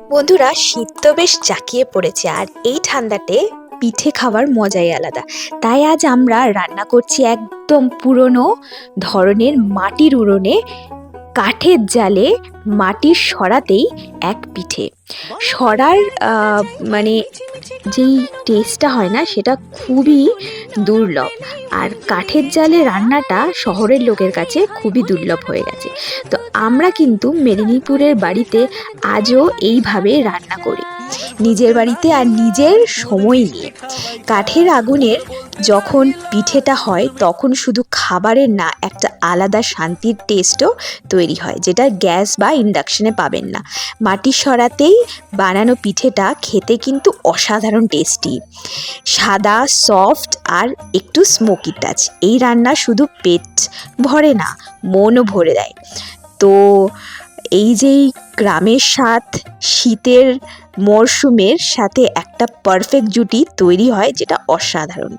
বন্ধুরা, শীত তো বেশ জাঁকিয়ে পড়েছে, আর এই ঠান্ডাতে পিঠে খাওয়ার মজাই আলাদা। তাই আজ আমরা রান্না করছি একদম পুরনো ধরনের মাটির উনুনে, কাঠের জালে মাটির সরাতেই এক পিঠে। সরার মানে যেই টেস্টটা হয় না, সেটা খুবই দুর্লভ। আর কাঠের জালে রান্নাটা শহরের লোকের কাছে খুবই দুর্লভ হয়ে গেছে। তো আমরা কিন্তু মেদিনীপুরের বাড়িতে আজও এইভাবে রান্না করি, নিজের বাড়িতে আর নিজের সময় নিয়ে। কাঠের আগুনের যখন পিঠেটা হয়, তখন শুধু খাবারের না, একটা আলাদা শান্তির টেস্টও তৈরি হয়, যেটা গ্যাস বা ইন্ডাকশনে পাবেন না। মাটির সরাতেই বানানো পিঠেটা খেতে কিন্তু অসাধারণ টেস্টি, সাদা, সফট আর একটু স্মোকি টাচ। এই রান্না শুধু পেট ভরে না, মনও ভরে দেয়। তো এই যেই গ্রামের স্বাদ শীতের মরশুমের সাথে একটা পারফেক্ট জুটি তৈরি হয়, যেটা অসাধারণ।